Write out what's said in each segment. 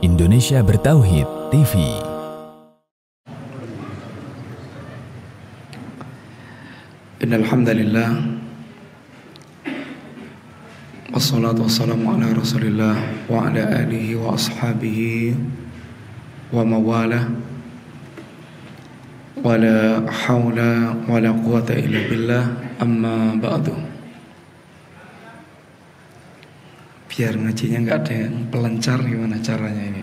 Indonesia Bertauhid TV. Innal hamdalillah wassalatu wassalamu ala Rasulillah wa ala alihi wa ashabihi wa mawalah wala haula wala quwata illa billah, amma ba'du. Biar ngajinya nggak ada yang pelencar, gimana caranya ini?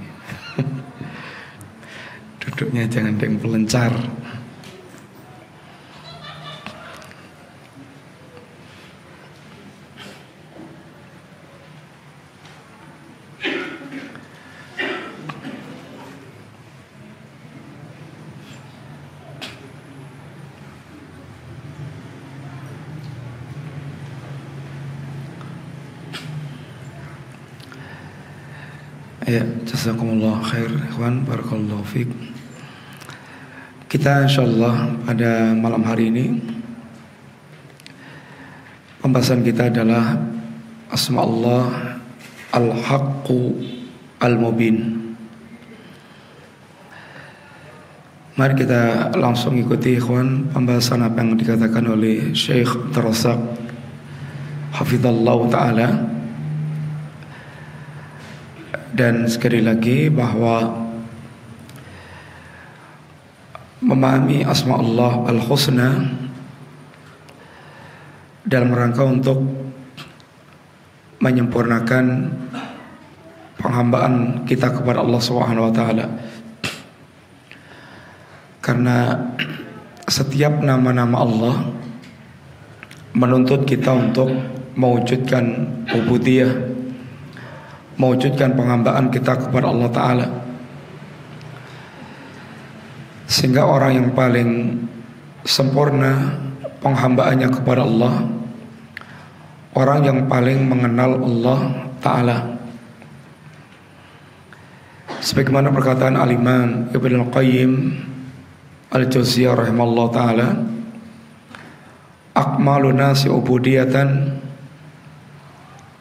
Duduknya jangan ada yang pelencar. Ya, jazakumullah khair, ikhwan, barakallahu fiik. Kita insyaallah pada malam hari ini pembahasan kita adalah asma Allah al-haqqu al-mubin. Mari kita langsung ikuti, ikhwan, pembahasan apa yang dikatakan oleh Syekh Abdul Razak hafizallahu ta'ala. Dan sekali lagi bahwa memahami asma Allah al-husna dalam rangka untuk menyempurnakan penghambaan kita kepada Allah Subhanahu wa taala. Karena setiap nama-nama Allah menuntut kita untuk mewujudkan ubudiyah, mewujudkan penghambaan kita kepada Allah Ta'ala. Sehingga orang yang paling sempurna penghambaannya kepada Allah, orang yang paling mengenal Allah Ta'ala. Sebagaimana perkataan Al-Imam Ibnu Al-Qayyim Al-Jauziyah rahimallahu ta'ala, akmalu nasi ubudiyatan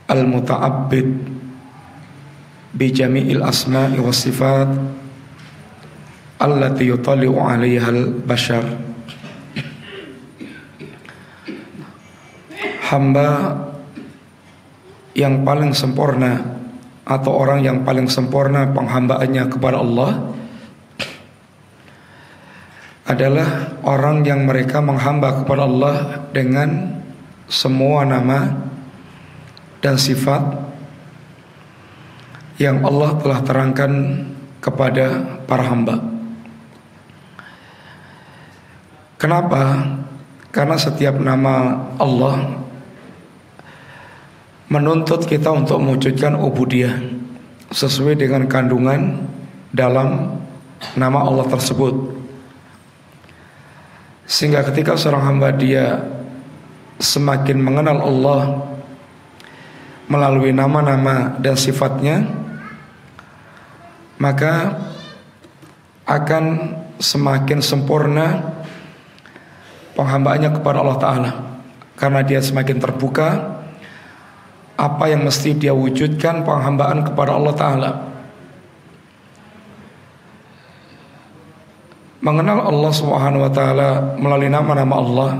al-muta'abbid bijami'il asma'i was sifat allati yutali'u 'alaiha al-bashar. Hamba yang paling sempurna atau orang yang paling sempurna penghambaannya kepada Allah adalah orang yang mereka menghamba kepada Allah dengan semua nama dan sifat yang Allah telah terangkan kepada para hamba. Kenapa? Karena setiap nama Allah menuntut kita untuk mewujudkan ubudiyah sesuai dengan kandungan dalam nama Allah tersebut. Sehingga ketika seorang hamba dia semakin mengenal Allah melalui nama-nama dan sifatnya, maka akan semakin sempurna penghambaannya kepada Allah Ta'ala. Karena dia semakin terbuka apa yang mesti dia wujudkan penghambaan kepada Allah Ta'ala. Mengenal Allah Subhanahu wa ta'ala melalui nama-nama Allah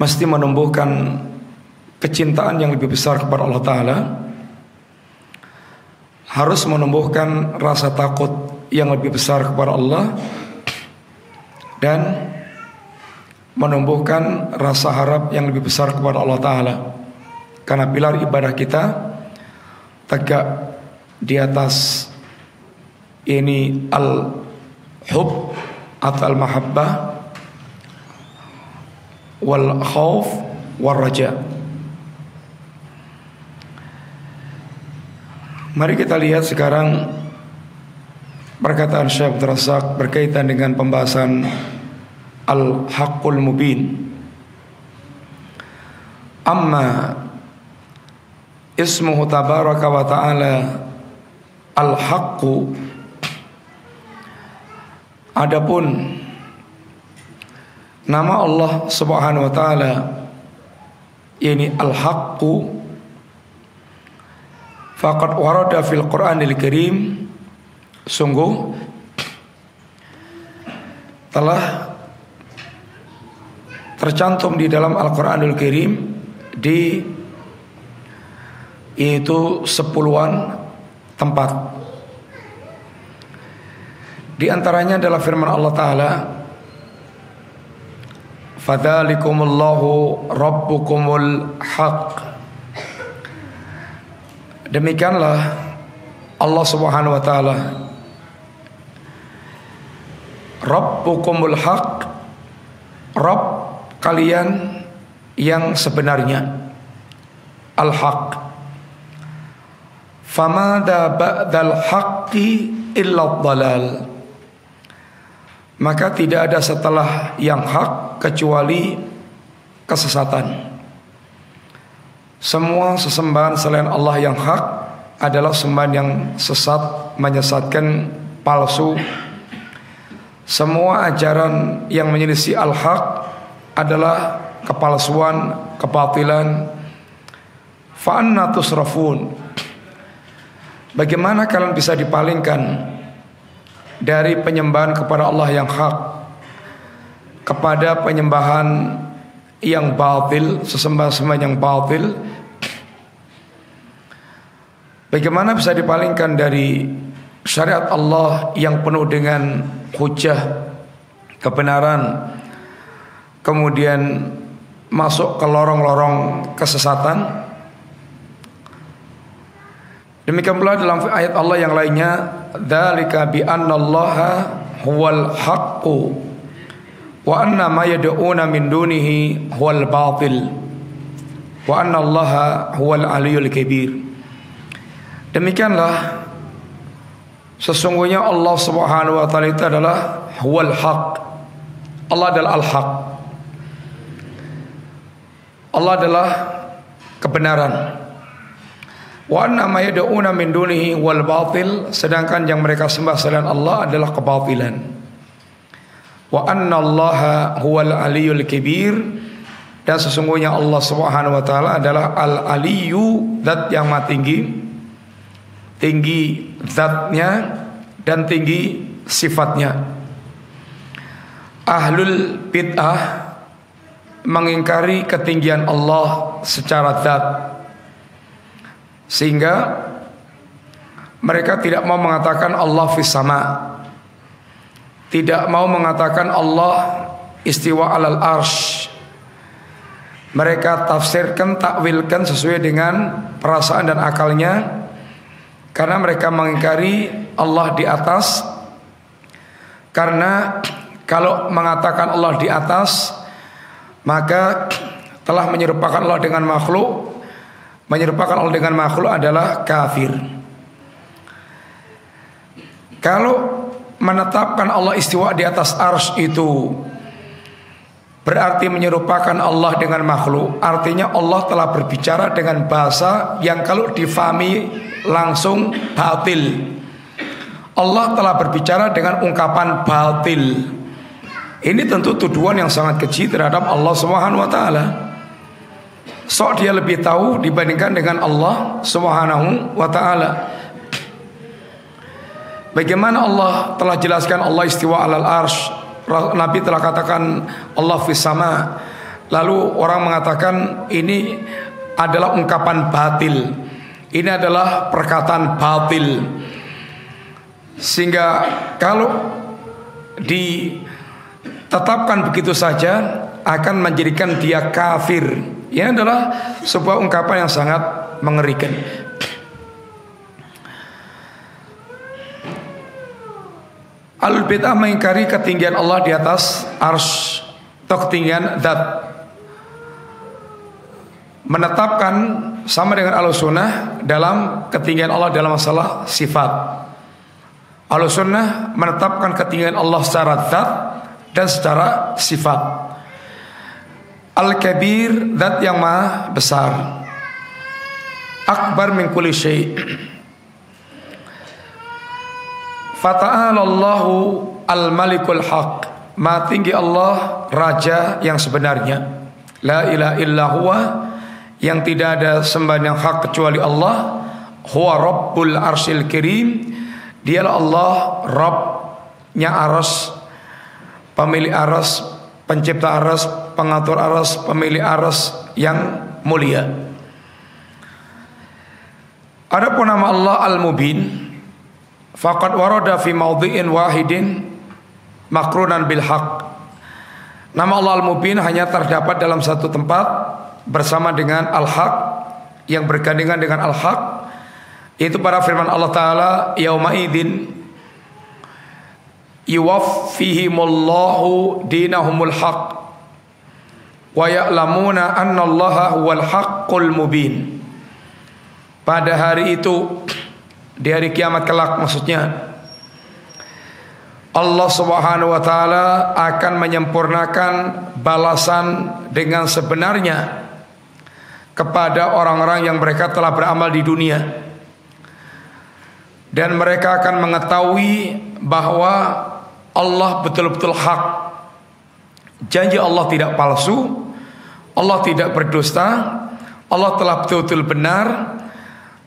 mesti menumbuhkan kecintaan yang lebih besar kepada Allah Ta'ala, harus menumbuhkan rasa takut yang lebih besar kepada Allah, dan menumbuhkan rasa harap yang lebih besar kepada Allah Ta'ala. Karena pilar ibadah kita tegak di atas ini al-hub atau al-mahabbah wal khauf wal raja. Mari kita lihat sekarang perkataan Syekh Abdul Razak berkaitan dengan pembahasan al-haqqul mubin. Amma ismuhu tabaraka wa ta'ala al-haqqu, adapun nama Allah Subhanahu wa ta'ala ini al-haqqu, Faqad warada fil Qur'anil Karim, sungguh telah tercantum di dalam Al-Qur'anul Karim yaitu 10-an tempat. Di antaranya adalah firman Allah Ta'ala, fadzalikumullahu rabbukumul haq. Demikianlah Allah Subhanahu wa Ta'ala, Rabbukumul haq, Rabb kalian yang sebenarnya, al-haq. Famada ba'dal haqqi illa dhalal. Maka tidak ada setelah yang hak kecuali kesesatan. Semua sesembahan selain Allah yang hak adalah sembahan yang sesat, menyesatkan, palsu. Semua ajaran yang menyelisih al-haq adalah kepalsuan, kebatilan. Fa anna tusrafun. Bagaimana kalian bisa dipalingkan dari penyembahan kepada Allah yang hak kepada penyembahan yang batil, sesembahan-sembahan yang batil? Bagaimana bisa dipalingkan dari syariat Allah yang penuh dengan hujah, kebenaran, kemudian masuk ke lorong-lorong kesesatan? Demikian pula dalam ayat Allah yang lainnya, dzalika bi annallaha huwal haqqu wa anna ma yad'una min dunihi huwal batil wa annallaha huwal aliyyul kabir. Demikianlah sesungguhnya Allah Subhanahu wa Ta'ala itu adalah huwal haq. Allah adalah al-haq. Allah adalah kebenaran. Wa anna ma yad'una min dunihi wal batil, sedangkan yang mereka sembah selain Allah adalah kebatilan. Wa anna Allaha huwal aliyyul kabir, dan sesungguhnya Allah Subhanahu wa Ta'ala adalah al-aliyyu, zat yang maha tinggi, tinggi zatnya dan tinggi sifatnya. Ahlul bid'ah mengingkari ketinggian Allah secara zat, sehingga mereka tidak mau mengatakan Allah fis sama, tidak mau mengatakan Allah istiwa alal arsh. Mereka tafsirkan, takwilkan sesuai dengan perasaan dan akalnya, karena mereka mengingkari Allah di atas. Karena kalau mengatakan Allah di atas, maka telah menyerupakan Allah dengan makhluk. Menyerupakan Allah dengan makhluk adalah kafir. Kalau menetapkan Allah istiwa di atas arsy itu berarti menyerupakan Allah dengan makhluk, artinya Allah telah berbicara dengan bahasa yang kalau difahami langsung batil. Allah telah berbicara dengan ungkapan batil. Ini tentu tuduhan yang sangat keji terhadap Allah Subhanahu wa Ta'ala. Sok dia lebih tahu dibandingkan dengan Allah Subhanahu wa Ta'ala. Bagaimana Allah telah jelaskan Allah istiwa alal arsh, Nabi telah katakan Allah fis sama, lalu orang mengatakan ini adalah ungkapan batil, ini adalah perkataan batil, sehingga kalau ditetapkan begitu saja akan menjadikan dia kafir. Ini adalah sebuah ungkapan yang sangat mengerikan. Al-bid'ah mengingkari ketinggian Allah di atas arsy atau ketinggian zat, menetapkan sama dengan Ahlussunnah dalam ketinggian Allah dalam masalah sifat. Ahlussunnah menetapkan ketinggian Allah secara zat dan secara sifat. Al-kabir, zat yang maha besar, akbar min kulli syai'. Fata'alallahu al-malikul haq, maha tinggi Allah, raja yang sebenarnya. La ilaha illa huwa, yang tidak ada sembahan yang hak kecuali Allah. huwa rabbul arsyil karim, dialah Allah Rabbnya aras, pemilik aras, pencipta aras, pengatur aras, pemilik aras yang mulia. Adapun nama Allah Al-Mubin, faqad warada fi maudhi'in wahidin makrunan bil haq. Nama Allah Al-Mubin hanya terdapat dalam satu tempat bersama dengan Al-Haq, yang bergandengan dengan Al-Haq, yaitu pada firman Allah Ta'ala, yauma idzin yuwaffihimullahu dinahumul haq wa ya'lamuna annallaha huwal haqqul mubin. Pada hari itu, di hari kiamat kelak maksudnya, Allah Subhanahu wa taala akan menyempurnakan balasan dengan sebenarnya kepada orang-orang yang mereka telah beramal di dunia, dan mereka akan mengetahui bahwa Allah betul-betul hak. Janji Allah tidak palsu, Allah tidak berdusta, Allah telah betul-betul benar.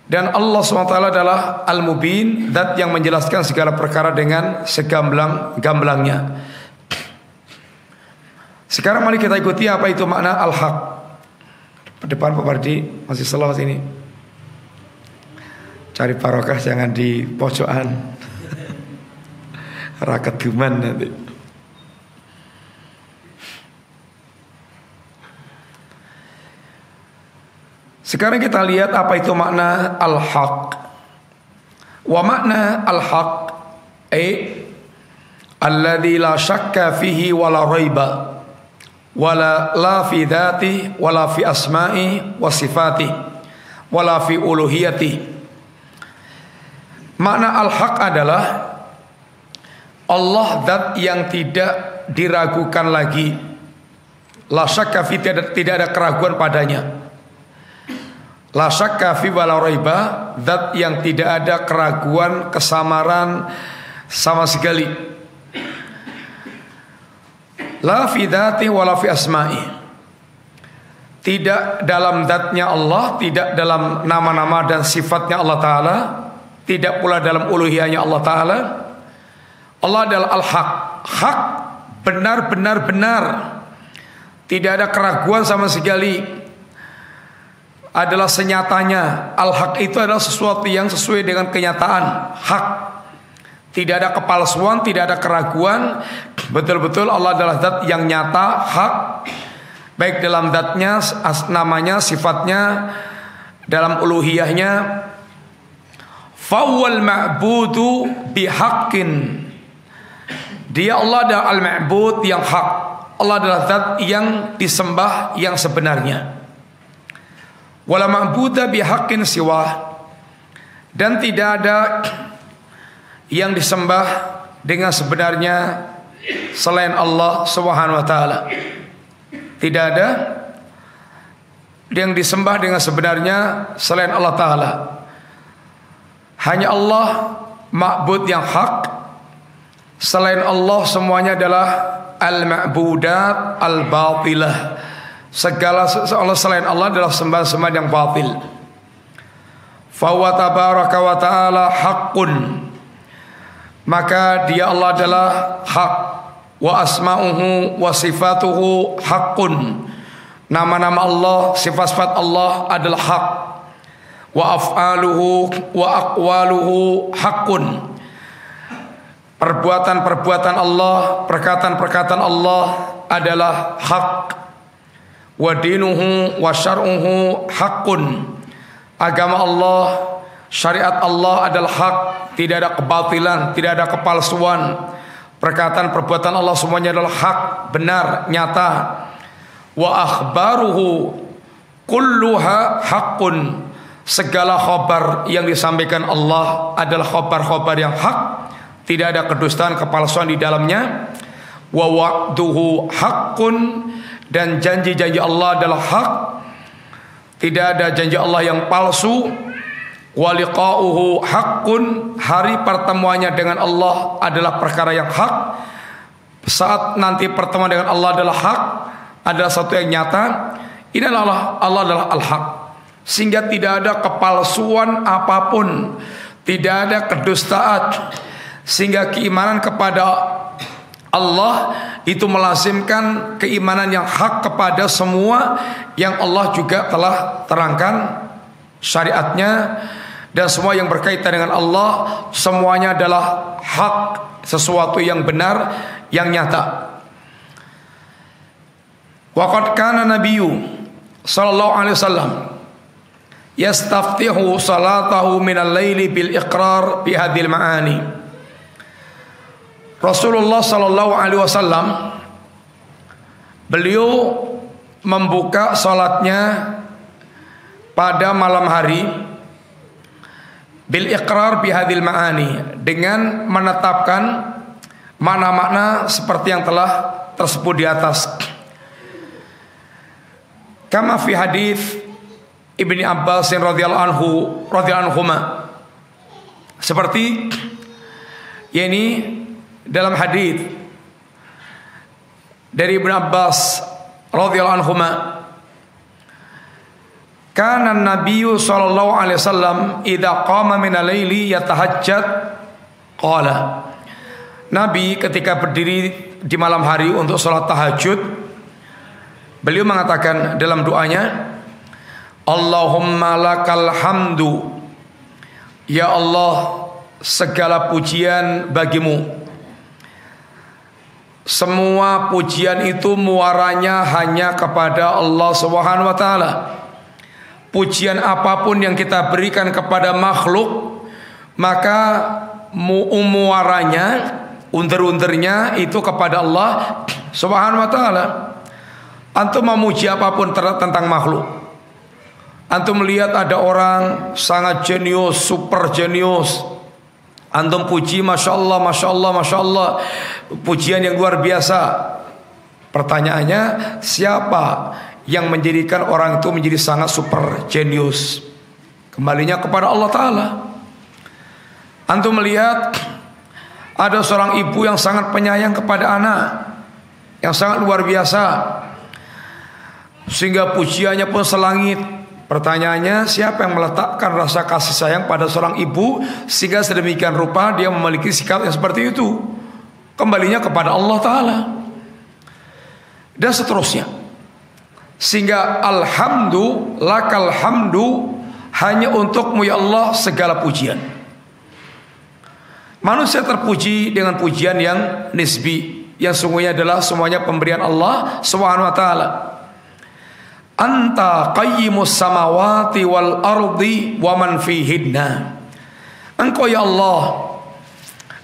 Dan Allah SWT adalah Al-Mubin, zat yang menjelaskan segala perkara dengan segamblang-gamblangnya. Sekarang mari kita ikuti apa itu makna Al-Haq. Depan Pak Pardi, masih selawat ini. Cari barokah, jangan di pojokan. Raket guman nanti. Sekarang kita lihat apa itu makna Al-Haq. Wa makna Al-Haq alladzi la syakka fihi wala raiba wala la fi dzati wala fi asma'i wa sifati wala fi uluhiyati. Makna Al-Haq adalah Allah zat yang tidak diragukan lagi. La syakka fi, tidak ada keraguan padanya. La syakka fi wala raiba, zat yang tidak ada keraguan, kesamaran sama sekali. La fi dzati wala fi asma'i, tidak dalam zatnya Allah, tidak dalam nama-nama dan sifatnya Allah Ta'ala, tidak pula dalam uluhiyahnya Allah Ta'ala. Allah adalah Al-Haq, hak, benar-benar benar, tidak ada keraguan sama sekali. Adalah senyatanya. Al-Haq itu adalah sesuatu yang sesuai dengan kenyataan, hak. Tidak ada kepalsuan, tidak ada keraguan. Betul-betul Allah adalah zat yang nyata, hak, baik dalam zatnya, namanya, sifatnya, dalam uluhiyahnya. Fawwal ma'budu bihaqqin, dia Allah adalah al-ma'bud yang hak. Allah adalah zat yang disembah yang sebenarnya. Wala ma'buda bihaqqin siwah, dan tidak ada yang disembah dengan sebenarnya selain Allah Subhanahu wa taala. Tidak ada yang disembah dengan sebenarnya selain Allah Ta'ala. Hanya Allah ma'bud yang hak. Selain Allah semuanya adalah al-ma'budat al-batilah. Segala selain Allah adalah sembah-sembah yang batil. Fa wa tabaraka wa ta'ala haqqun, maka dia Allah adalah hak. Wa asma'uhu wa sifatuhu haqqun, nama-nama Allah, sifat-sifat Allah adalah hak. Wa af'aluhu wa aqwaluhu haqqun, perbuatan-perbuatan Allah, perkataan-perkataan Allah adalah hak. Wa dinuhu wa syar'uhu haqqun, agama Allah, syariat Allah adalah hak, tidak ada kebatilan, tidak ada kepalsuan. Perkataan perbuatan Allah semuanya adalah hak, benar, nyata. Wa akhbaruhu kulluha haqqun, segala khabar yang disampaikan Allah adalah khabar-khabar yang hak, tidak ada kedustaan, kepalsuan di dalamnya. Wa wa'duhu haqqun, dan janji-janji Allah adalah hak, tidak ada janji Allah yang palsu. Wa liqa'uhu haqqun, hari pertemuannya dengan Allah adalah perkara yang hak. Saat nanti pertemuan dengan Allah adalah hak, adalah sesuatu yang nyata. Ini adalah Allah adalah Al-Haq. sehingga tidak ada kepalsuan apapun, tidak ada kedustaan, sehingga keimanan kepada Allah itu melazimkan keimanan yang hak kepada semua yang Allah juga telah terangkan syariatnya, dan semua yang berkaitan dengan Allah semuanya adalah hak, sesuatu yang benar, yang nyata. Waqad kana nabiyyu sallallahu alaihi wasallam yastaftihu salatahu minal laili bil iqrar bi hadhil ma'ani. Rasulullah sallallahu alaihi wasallam beliau membuka salatnya pada malam hari bil iqrar bi hadhil ma'ani, dengan menetapkan makna-makna seperti yang telah tersebut di atas. Kama fi hadis Ibni Abbas radhiyallahu anhuma, seperti yakni dalam hadis dari Ibnu Abbas radhiyallahu anhuma, kana an-nabiyyu sallallahu alaihi wasallam idza qama min al-laili yatahajjad qala. Nabi ketika berdiri di malam hari untuk salat tahajud, beliau mengatakan dalam doanya, Allahumma lakal hamdu, ya Allah segala pujian bagimu. Semua pujian itu muaranya hanya kepada Allah Subhanahu wa taala. Pujian apapun yang kita berikan kepada makhluk, maka muaranya, unter-unternya itu kepada Allah Subhanahu wa taala. Antum memuji apapun tentang makhluk, antum melihat ada orang sangat jenius, super jenius, antum puji, masya Allah, masya Allah, masya Allah, pujian yang luar biasa. Pertanyaannya, siapa yang menjadikan orang itu menjadi sangat super jenius? Kembalinya kepada Allah Ta'ala. Antum melihat ada seorang ibu yang sangat penyayang kepada anak, yang sangat luar biasa, sehingga pujiannya pun selangit. Pertanyaannya, siapa yang meletakkan rasa kasih sayang pada seorang ibu sehingga sedemikian rupa dia memiliki sikap yang seperti itu? Kembalinya kepada Allah Ta'ala. Dan seterusnya, sehingga alhamdu lakal hamdu, hanya untukmu ya Allah segala pujian. Manusia terpuji dengan pujian yang nisbi, yang sungguhnya adalah semuanya pemberian Allah Subhanahu wa taala. Anta qayyimus samawati wal ardi wa man fihinna. Engkau ya Allah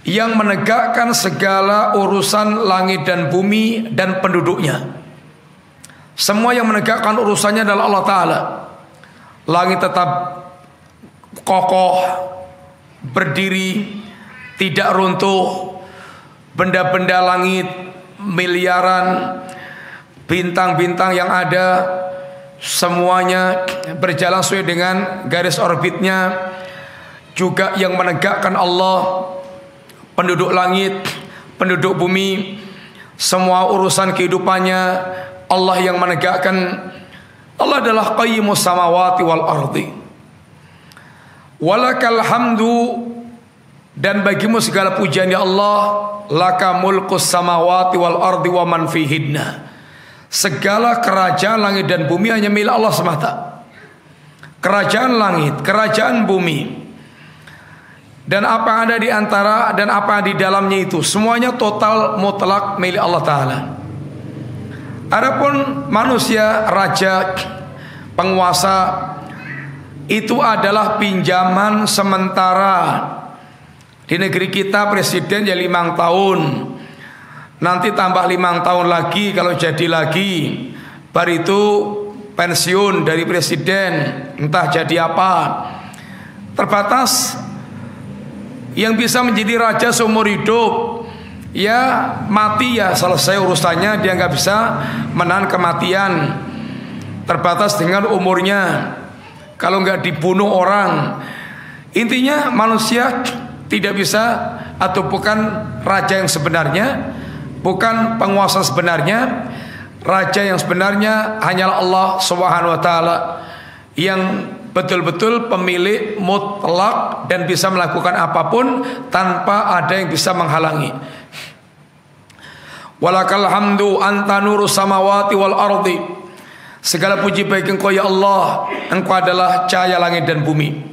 yang menegakkan segala urusan langit dan bumi dan penduduknya. Semua yang menegakkan urusannya adalah Allah Ta'ala. Langit tetap kokoh, berdiri, tidak runtuh. Benda-benda langit miliaran, bintang-bintang yang ada, semuanya berjalan sesuai dengan garis orbitnya. Juga yang menegakkan Allah, penduduk langit, penduduk bumi, semua urusan kehidupannya Allah yang menegakkan. Allah adalah qayyimus samawati wal ardi. Walakal hamdu, dan bagimu segala pujian ya Allah. Laka mulkus samawati wal ardi wa man fihinna. Segala kerajaan langit dan bumi hanya milik Allah semata. Kerajaan langit, kerajaan bumi, dan apa yang ada di antara dan apa yang di dalamnya itu semuanya total mutlak milik Allah Ta'ala. Adapun manusia, raja, penguasa, itu adalah pinjaman sementara. Di negeri kita presiden ya 5 tahun, nanti tambah 5 tahun lagi kalau jadi lagi, baru itu pensiun dari presiden, entah jadi apa. Terbatas. Yang bisa menjadi raja seumur hidup, ya mati ya selesai urusannya, dia nggak bisa menahan kematian. Terbatas dengan umurnya, kalau nggak dibunuh orang. Intinya manusia tidak bisa, atau bukan raja yang sebenarnya, bukan penguasa sebenarnya. Raja yang sebenarnya hanyalah Allah Subhanahu wa taala, yang betul-betul pemilik mutlak dan bisa melakukan apapun tanpa ada yang bisa menghalangi. Walakal hamdu anta nurus samawati wal ardi. Segala puji bagi Engkau ya Allah, Engkau adalah cahaya langit dan bumi.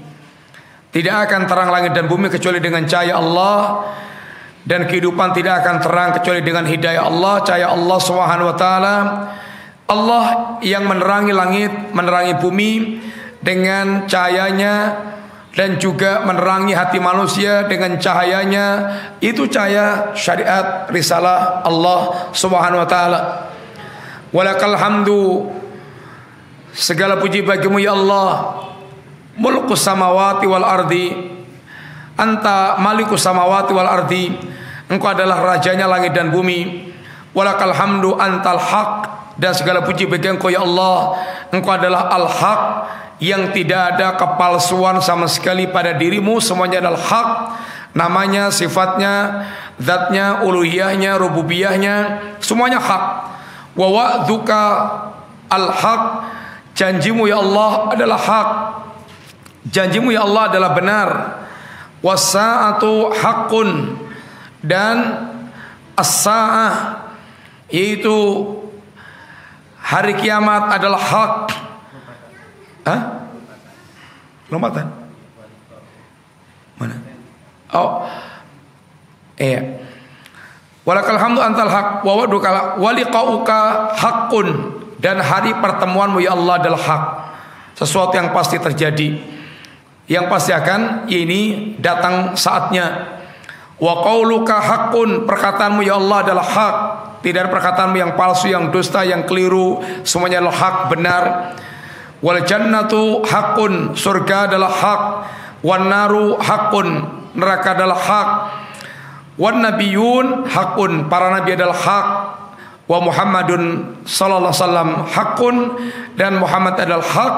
Tidak akan terang langit dan bumi kecuali dengan cahaya Allah, dan kehidupan tidak akan terang kecuali dengan hidayah Allah, cahaya Allah Subhanahu wa taala. Allah yang menerangi langit, menerangi bumi dengan cahayanya, dan juga menerangi hati manusia dengan cahayanya. Itu cahaya syariat risalah Allah Subhanahu wa taala. Walakal hamdu, segala puji bagimu ya Allah, mulkus samawati wal ardi. Anta malikus samawati wal ardi, Engkau adalah rajanya langit dan bumi. Walakal hamdu antal haq, dan segala puji bagi Engkau ya Allah, Engkau adalah al-haq, yang tidak ada kepalsuan sama sekali pada dirimu. Semuanya adalah hak, namanya, sifatnya, zatnya, uluhiyahnya, rububiyahnya, semuanya hak. Wa wa'duka al-haq, janjimu ya Allah adalah hak, janjimu ya Allah adalah benar. Was-sa'atu haqqun, dan as-sa'ah, yaitu hari kiamat adalah hak. Hah? Lompatan? Mana? Oh, iya. Walakal hamdu antal haq wa wa'duka wa liqa'uka haqqun, dan hari pertemuanmu ya Allah adalah hak, sesuatu yang pasti terjadi, yang pasti akan ini datang saatnya. Wa qauluka haqqun, perkataanmu ya Allah adalah hak, tidak ada perkataanmu yang palsu, yang dusta, yang keliru, semuanya adalah hak, benar. Wal jannatu haqqun, surga adalah hak. Wan naru haqqun, neraka adalah hak. Wan nabiyun haqqun, para nabi adalah hak. Wa Muhammadun sallallahu alaihi wasallam haqqun, dan Muhammad adalah hak.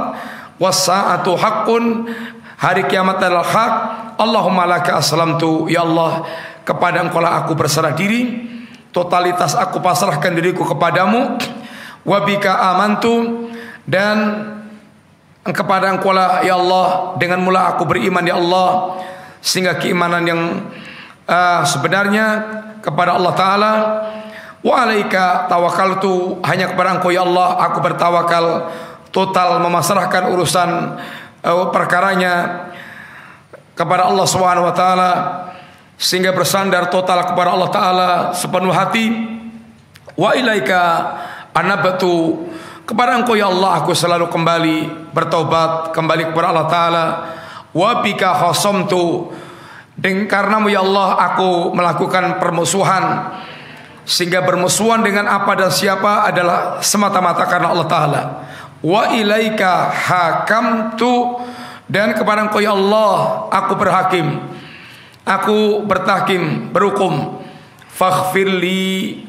Was saatu haqqun, hari kiamat adalah hak. Allahumma laka aslamtu, ya Allah, kepada Engkau lah aku berserah diri, totalitas aku pasrahkan diriku kepadamu. Wa bika amantu, dan kepada Engkau lah ya Allah, dengan mula aku beriman ya Allah, sehingga keimanan yang sebenarnya kepada Allah Ta'ala. Wa alaika tawakaltu, hanya kepada Engkau ya Allah aku bertawakal, total memasrahkan urusan perkaranya kepada Allah Subhanahu wa taala, sehingga bersandar total kepada Allah Ta'ala sepenuh hati. Wa ilaika anabtu, kepada Engkau ya Allah aku selalu kembali bertobat, kembali kepada Allah Ta'ala. Wa bika khasamtu, dan karenamu ya Allah aku melakukan permusuhan, sehingga bermusuhan dengan apa dan siapa adalah semata-mata karena Allah Ta'ala. Wa ilaika hakamtu, dan kepada Engkau ya Allah aku berhakim, aku bertahkim, berhukum. Faghfirli,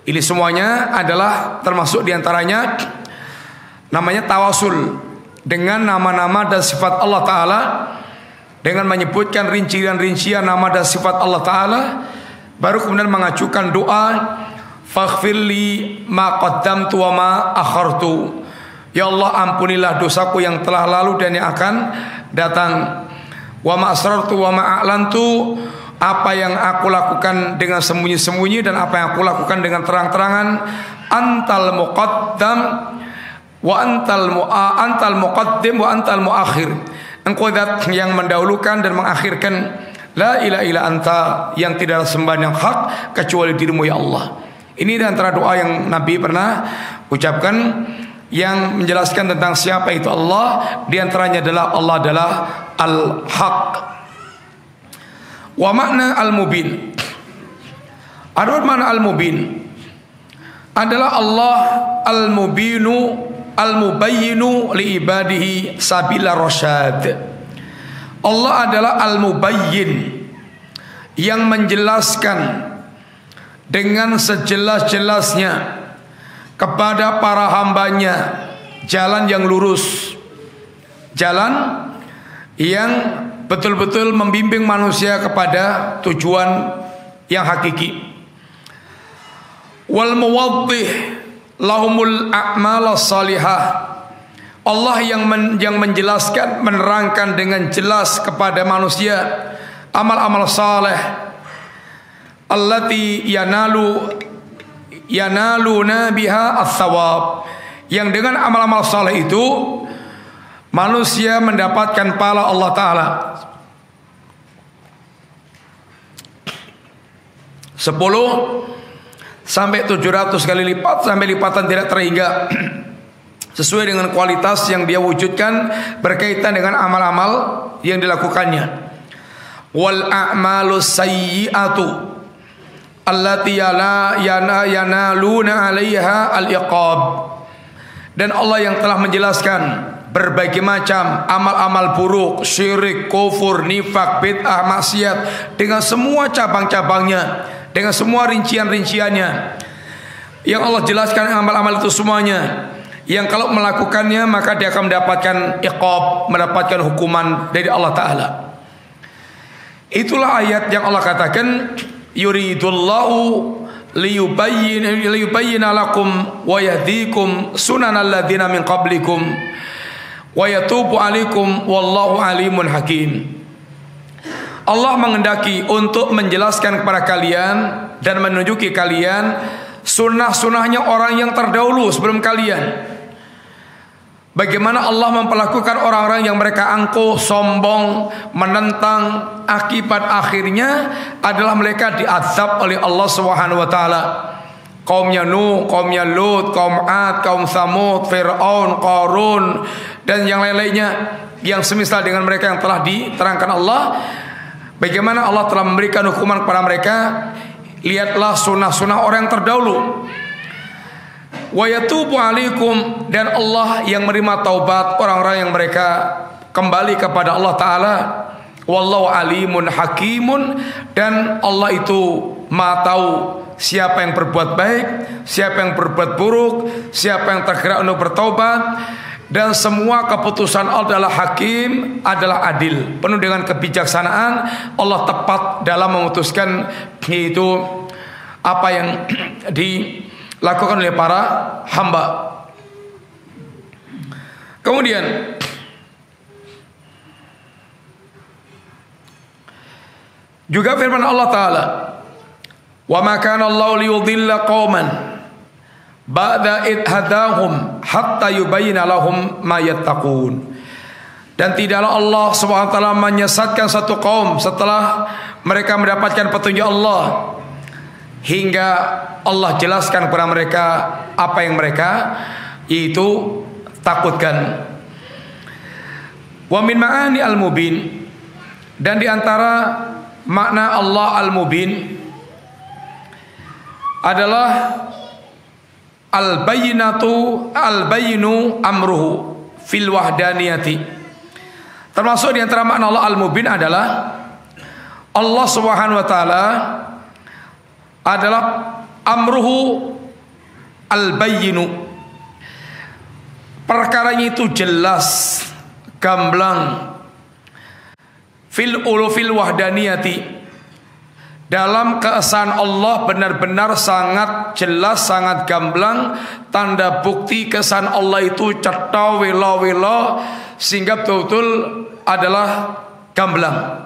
ini semuanya adalah termasuk diantaranya namanya tawasul, dengan nama-nama dan sifat Allah Ta'ala, dengan menyebutkan rincian-rincian nama dan sifat Allah Ta'ala, baru kemudian mengajukan doa. Faghfirli ma qaddamtu wa ma akhartu, ya Allah ampunilah dosaku yang telah lalu dan yang akan datang. Wa ma asrartu wa ma a'lantu, apa yang aku lakukan dengan sembunyi-sembunyi dan apa yang aku lakukan dengan terang-terangan. Antal muqaddam wa antal muqaddim wa antal muakhir, Engkau zat yang mendahulukan dan mengakhirkan. La ilaha illa anta, yang tidak ada sembahan yang hak kecuali dirimu ya Allah. Ini di antara doa yang Nabi pernah ucapkan, yang menjelaskan tentang siapa itu Allah. Di antaranya adalah Allah adalah al-haq. Wa makna al-mubin, ada makna al-mubin adalah Allah al-mubinu al-mubayyinu li ibadihi sabila rasyad. Allah adalah al-mubayyin, yang menjelaskan dengan sejelas-jelasnya kepada para hambanya jalan yang lurus, jalan yang betul-betul membimbing manusia kepada tujuan yang hakiki. Wal muwaddih lahumul a'mal salihah, Allah yang menjelaskan, menerangkan dengan jelas kepada manusia amal-amal saleh allati yanaluna biha ats-tsawab, yang dengan amal-amal saleh itu manusia mendapatkan pahala Allah Ta'ala 10 sampai 700 kali lipat, sampai lipatan tidak terhingga, sesuai dengan kualitas yang dia wujudkan berkaitan dengan amal-amal yang dilakukannya. Wal a'malus sayyi'atu allati yanaluna 'alaiha al-iqab, dan Allah yang telah menjelaskan berbagai macam amal-amal buruk, syirik, kufur, nifak, bid'ah, maksiat, dengan semua cabang-cabangnya, dengan semua rincian-rinciannya, yang Allah jelaskan amal-amal itu semuanya, yang kalau melakukannya maka dia akan mendapatkan iqab, mendapatkan hukuman dari Allah Ta'ala. Itulah ayat yang Allah katakan, yuridullahu liyubayyina lakum wa yahdikum sunanal ladzina min qablikum wa yatubu alaikum wallahu alimun hakim. Allah mengendaki untuk menjelaskan kepada kalian dan menunjuki kalian sunnah-sunnahnya orang yang terdahulu sebelum kalian. Bagaimana Allah memperlakukan orang-orang yang mereka angkuh, sombong, menentang, akibat akhirnya adalah mereka diazab oleh Allah Subhanahu wa taala. Kaumnya Nuh, kaumnya Lut, kaum Ad, kaum Tsamud, Fir'aun, Qarun, dan yang lain-lainnya yang semisal dengan mereka yang telah diterangkan Allah. Bagaimana Allah telah memberikan hukuman kepada mereka. Lihatlah sunnah-sunnah orang yang terdahulu. Wa yatubu alaikum, dan Allah yang menerima taubat orang-orang yang mereka kembali kepada Allah Ta'ala. Wallahu alimun hakimun, dan Allah itu Maha tahu siapa yang berbuat baik, siapa yang berbuat buruk, siapa yang tergerak untuk bertaubat. Dan semua keputusan Allah adalah hakim, adalah adil, penuh dengan kebijaksanaan. Allah tepat dalam memutuskan yaitu apa yang dilakukan oleh para hamba. Kemudian juga firman Allah Ta'ala, wa ma kana Allahu liyudilla qauman ba'da id hadahum hatta yubayyana lahum ma yattaqun. Dan tidaklah Allah SWT menyesatkan satu kaum setelah mereka mendapatkan petunjuk Allah, hingga Allah jelaskan kepada mereka apa yang mereka itu takutkan. Wa min ma'ani al-mubin, dan diantara makna Allah al-mubin adalah al-bayyinu amruhu fil wahdaniyati. Termasuk di antara makna Allah al-mubin adalah Allah Subhanahu wa taala adalah amruhu al-bayyinu, perkaranya itu jelas, gamblang, fil wahdaniyati, dalam keesaan Allah benar-benar sangat jelas, sangat gamblang. Tanda bukti keesaan Allah itu cetha wela-wela, sehingga betul-betul adalah gamblang.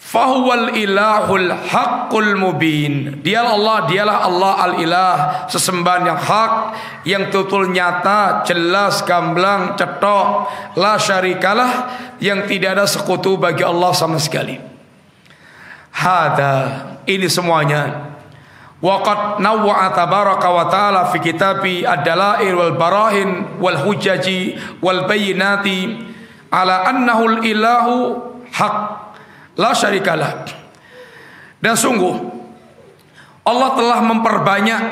Fahuwal ilahul haqqul mubin, dialah Allah al-ilah, sesembahan yang hak, yang betul-betul nyata, jelas, gamblang, cetha, la syarikalah, yang tidak ada sekutu bagi Allah sama sekali. Hada, ini semuanya waqad nawwa'a tabaraka wa ta'ala fi kitabi ad-dalail wal barahin wal hujaji wal bayyinati ala annahu al-ilahu haq la syarikalah. Dan sungguh Allah telah memperbanyak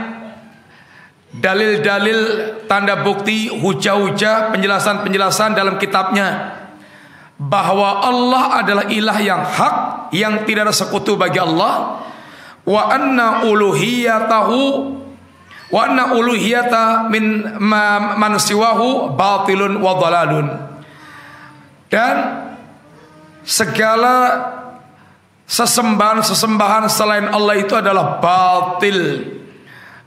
dalil-dalil, tanda bukti, hujah-hujah, penjelasan-penjelasan dalam kitabnya bahwa Allah adalah ilah yang hak, yang tidak ada sekutu bagi Allah. Wa anna uluhiyata min man siwahu batilun wa dhalalun, dan segala sesembahan selain Allah itu adalah batil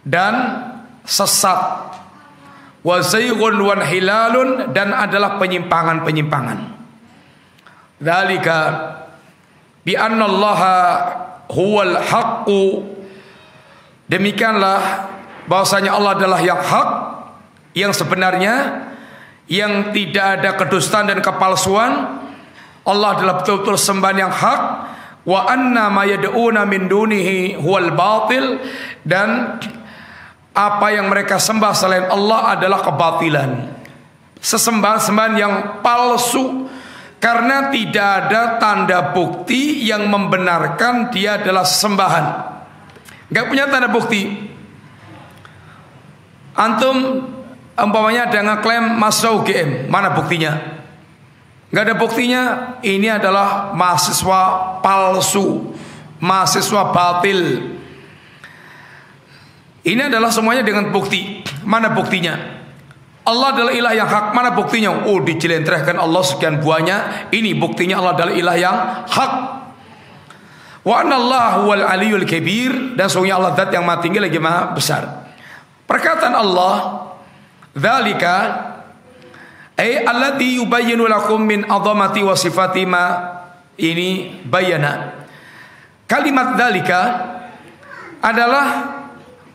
dan sesat. wa zayghun wa hilalun, dan adalah penyimpangan-penyimpangan. Dzalika bi anna Allaha huwal haqqu, demikianlah bahwasanya Allah adalah yang hak, yang sebenarnya, yang tidak ada kedustaan dan kepalsuan. Allah adalah betul-betul sembahan yang hak. Wa anna ma yad'una min dunihi huwal batil, dan apa yang mereka sembah selain Allah adalah kebatilan, sesembahan-sembahan yang palsu, karena tidak ada tanda bukti yang membenarkan dia adalah sembahan. Gak punya tanda bukti. Antum umpamanya ada ngeklaim mahasiswa UGM, mana buktinya? Gak ada buktinya. Ini adalah mahasiswa palsu, mahasiswa batil. Ini adalah semuanya dengan bukti. Mana buktinya? Allah adalah ilah yang hak. Mana buktinya? Oh, dijelentrehkan Allah sekian buahnya. Ini buktinya Allah adalah ilah yang hak. Wa anallahu wal aliyul kabir, dan sungguhnya Allah zat yang maha tinggi lagi maha besar. Perkataan Allah, dzalika ay alladhi yubayyinu lakum min azamati wa sifati ma, ini bayana. Kalimat dzalika adalah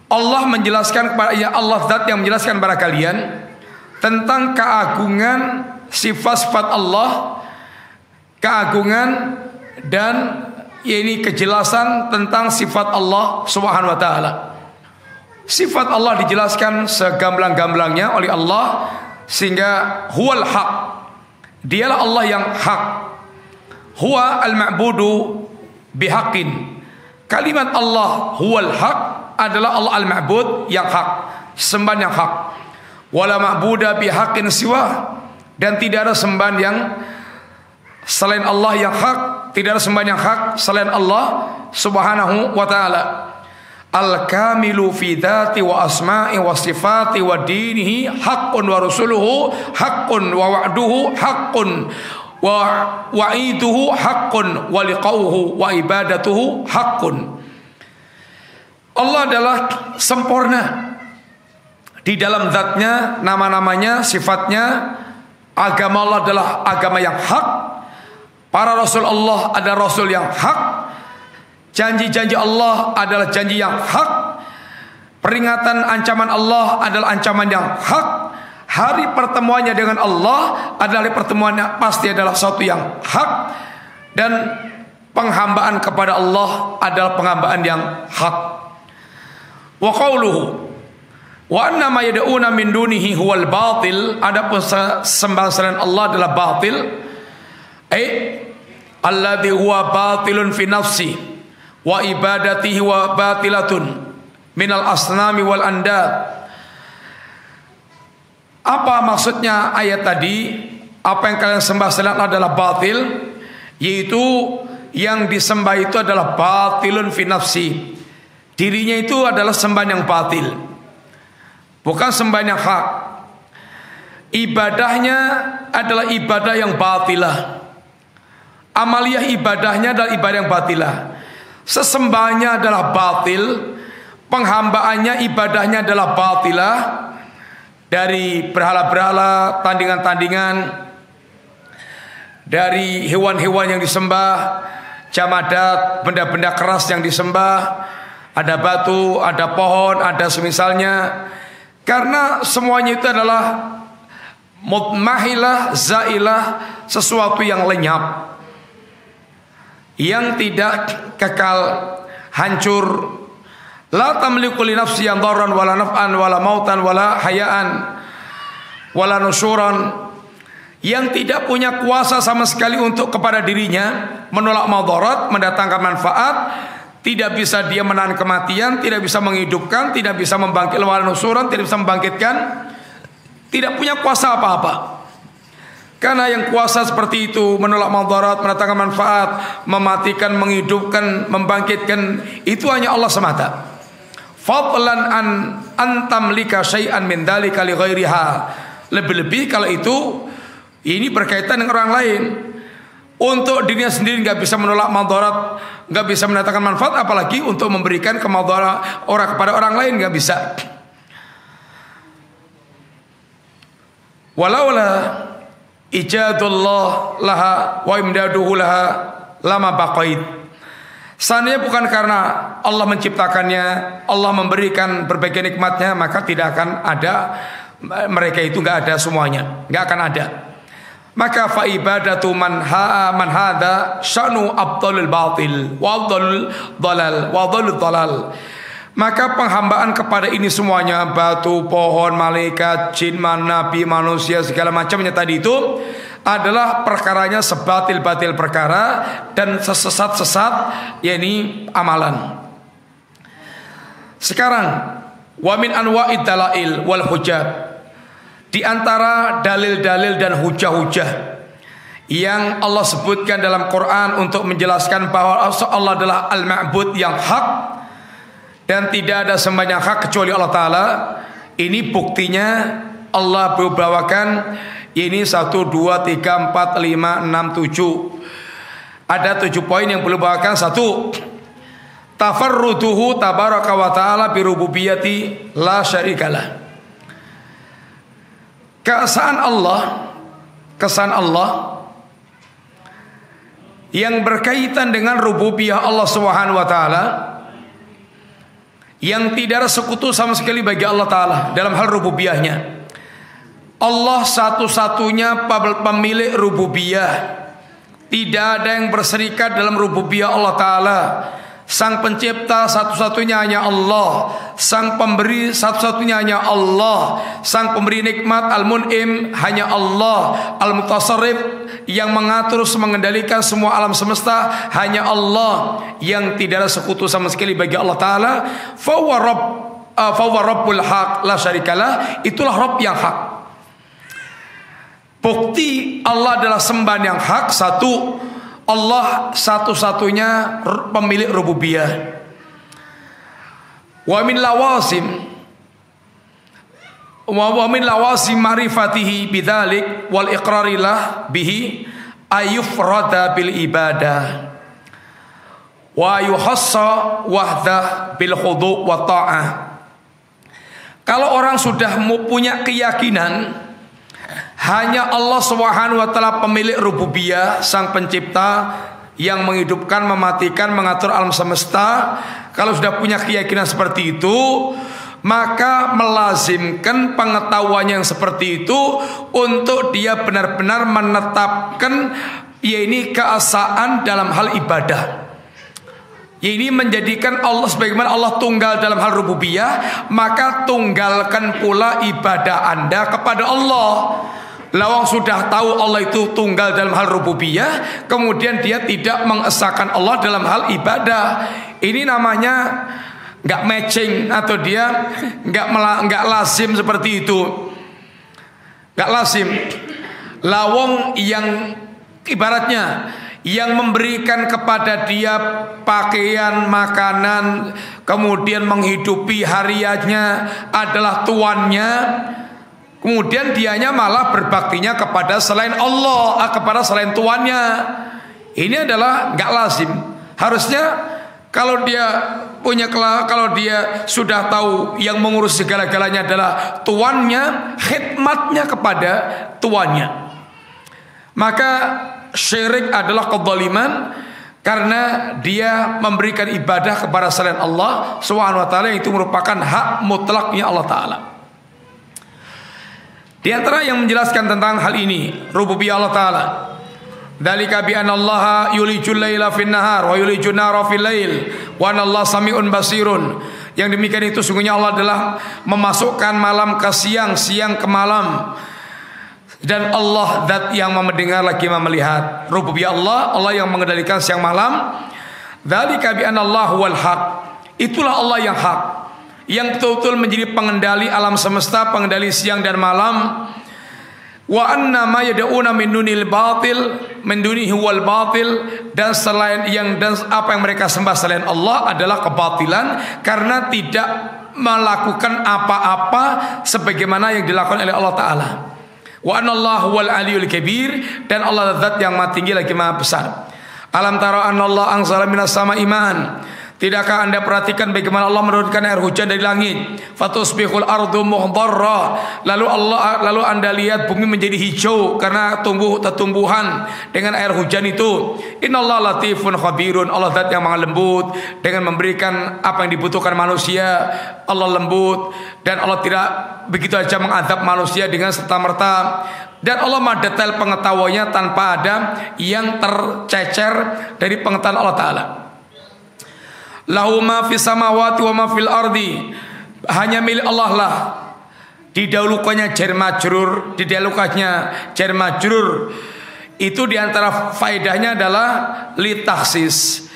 Allah menjelaskan kepada, ya Allah zat yang menjelaskan kepada kalian tentang keagungan sifat-sifat Allah, keagungan dan ini kejelasan tentang sifat Allah Subhanahu wa taala. Sifat Allah dijelaskan segamblang-gamblangnya oleh Allah, sehingga huwal haq, dialah Allah yang hak. Huwa al-ma'budu bihaqqin. Kalimat Allah huwal haq adalah Allah al-ma'bud yang hak, sembahan yang hak. Wala ma'buda bihaqqin siwa, dan tidak ada sembahan yang selain Allah yang hak, tidak ada sembahan yang hak selain Allah Subhanahu wa taala. Al-kamilu fi dzati wa asma'i wa sifati wa dinihi haqqun wa rusuluhu haqqun wa wa'duhu haqqun wa wa'iduhu haqqun wa liqauhu wa ibadatuhu haqqun. Allah adalah sempurna di dalam zatnya, nama-namanya, sifatnya. Agama Allah adalah agama yang hak. Para rasul Allah adalah rasul yang hak. Janji-janji Allah adalah janji yang hak. Peringatan ancaman Allah adalah ancaman yang hak. Hari pertemuannya dengan Allah adalah hari pertemuannya pasti adalah sesuatu yang hak. Dan penghambaan kepada Allah adalah penghambaan yang hak. Wa qauluhu wa anna ma yad'una min dunihi huwal batil, adapun sembahan selain Allah adalah batil. Alladhi huwa batilun fi nafsi wa ibadatihi wa batilatun minal asnami wal andad. Apa maksudnya ayat tadi? Apa yang kalian sembah selain Allah adalah batil, yaitu yang disembah itu adalah batilun fi nafsi, dirinya itu adalah sembahan yang batil, bukan sembahan yang hak. Ibadahnya adalah ibadah yang batilah. Amaliyah ibadahnya adalah ibadah yang batilah. Sesembahannya adalah batil, penghambaannya ibadahnya adalah batilah. Dari berhala-berhala, tandingan-tandingan, dari hewan-hewan yang disembah, jamadat, benda-benda keras yang disembah, ada batu, ada pohon, ada semisalnya. Karena semuanya itu adalah mutmahilah, zailah, sesuatu yang lenyap, yang tidak kekal, hancur. La tamliku li nafsi yang dharran wala naf'an wala mautan wala hayaan wala nusyuran, yang tidak punya kuasa sama sekali untuk kepada dirinya menolak madarat, mendatangkan manfaat. Tidak bisa dia menahan kematian, tidak bisa menghidupkan, tidak bisa membangkitkan, wala nusyuran, tidak bisa membangkitkan, tidak punya kuasa apa-apa. Karena yang kuasa seperti itu, menolak madarat, mendatangkan manfaat, mematikan, menghidupkan, membangkitkan, itu hanya Allah semata. Fadlan an antamlika syai'an min dzalika li ghairiha. Lebih-lebih kalau itu ini berkaitan dengan orang lain. Untuk dirinya sendiri nggak bisa menolak madarat, nggak bisa mendatangkan manfaat, apalagi untuk memberikan kemadarat orang kepada orang lain nggak bisa. walaula ijadullah laha wa imdaduhu laha lama baqait. Seandainya bukan karena Allah menciptakannya, Allah memberikan berbagai nikmatnya, maka tidak akan ada mereka itu, nggak ada semuanya, nggak akan ada. Maka fa ibadatu man hada sya'nu abdalul batil wa abdalul dalal wa abdalul dalal. Maka penghambaan kepada ini semuanya, batu, pohon, malaikat, jin, nabi, manusia, segala macamnya tadi itu adalah perkaranya sebatil-batil perkara dan sesesat-sesat, yakni amalan. Sekarang wa min anwa'id dalail wal hujjat, di antara dalil-dalil dan hujah-hujah yang Allah sebutkan dalam Quran untuk menjelaskan bahwa Allah adalah al-ma'bud yang hak dan tidak ada sembah yang hak kecuali Allah Ta'ala. Ini buktinya Allah berbawakan ini 1, 2, 3, 4, 5, 6, 7. Ada 7 poin yang perlu bawakan. 1, tafarruduhu tabaraka wa ta'ala birububiyati la syarikalah. Keesaan Allah yang berkaitan dengan rububiyah Allah Subhanahu wa taala, yang tidak ada sekutu sama sekali bagi Allah Ta'ala dalam hal rububiyahnya. Allah satu-satunya pemilik rububiyah, tidak ada yang berserikat dalam rububiyah Allah Ta'ala. Sang pencipta satu-satunya hanya Allah, sang pemberi satu-satunya hanya Allah, sang pemberi nikmat al-mun'im hanya Allah, al-mutasarrif yang mengatur mengendalikan semua alam semesta hanya Allah, yang tidak ada sekutu sama sekali bagi Allah Ta'ala. Fahuwa rabbul haq la syarikalah, itulah Rabb yang hak. Bukti Allah adalah sembahan yang hak. 1, Allah satu-satunya pemilik rububiyah. Wa min lawasim ma'rifatihi bidzalik wal iqrarilah bihi ayufrada bil ibadah wa yuhassa wahdah bil khudu' wa ta'ah. Kalau orang sudah punya keyakinan hanya Allah Subhanahu wa taala pemilik rububiyah, sang pencipta yang menghidupkan, mematikan, mengatur alam semesta. Kalau sudah punya keyakinan seperti itu, maka melazimkan pengetahuan yang seperti itu untuk dia benar-benar menetapkan yaitu keesaan dalam hal ibadah. Ini menjadikan Allah sebagaimana Allah tunggal dalam hal rububiyah, maka tunggalkan pula ibadah Anda kepada Allah. Lawang sudah tahu Allah itu tunggal dalam hal rububiyah, kemudian dia tidak mengesahkan Allah dalam hal ibadah. Ini namanya nggak matching, atau dia nggak lazim seperti itu. Nggak lazim. Lawang yang ibaratnya yang memberikan kepada dia pakaian, makanan, kemudian menghidupi hariannya adalah tuannya, kemudian dianya malah berbaktinya kepada selain Allah, kepada selain tuannya. Ini adalah nggak lazim. Harusnya kalau dia sudah tahu yang mengurus segala-galanya adalah tuannya, khidmatnya kepada tuannya. Maka syirik adalah kezaliman, karena dia memberikan ibadah kepada selain Allah Subhanahu wa taala, yang itu merupakan hak mutlaknya Allah Ta'ala. Di antara yang menjelaskan tentang hal ini rububiyah Allah Ta'ala, dzalika bi anna Allah yulijul laila fin nahar wa yulijun nara fil lail wa anna Allah samiun basirun. Yang demikian itu sungguhnya Allah adalah memasukkan malam ke siang, siang ke malam, dan Allah zat yang mendengar lagi melihat. Rububiyah Allah yang mengendalikan siang malam. Dzalika bi anna Allah wal haq, itulah Allah yang hak, yang betul-betul menjadi pengendali alam semesta, pengendali siang dan malam. Wa anna ma yad'una min dunil batil min dunihi wal batil, dan apa yang mereka sembah selain Allah adalah kebatilan, karena tidak melakukan apa-apa sebagaimana yang dilakukan oleh Allah Ta'ala. Wa anna Allah huwal aliyul kabir, dan Allah zat yang maha tinggi lagi maha besar. Alam tara anna Allah anzala minas sama'i ma'an, Tidakkah Anda perhatikan bagaimana Allah menurunkan air hujan dari langit? Fatusbihul ardu muhdharra. Lalu Anda lihat bumi menjadi hijau karena tumbuhan dengan air hujan itu. Innallaha latifun khabirun. Allah zat yang maha lembut dengan memberikan apa yang dibutuhkan manusia. Allah lembut dan Allah tidak begitu saja mengadab manusia dengan serta-merta. Dan Allah maha detail pengetahuannya tanpa ada yang tercecer dari pengetahuan Allah Ta'ala. Lahu ma fis samawati wa ma fil ardi. Hanya milik Allah lah. Didahulukannya jar majrur, didahulukannya jar majrur. Itu diantara faedahnya adalah litaksis.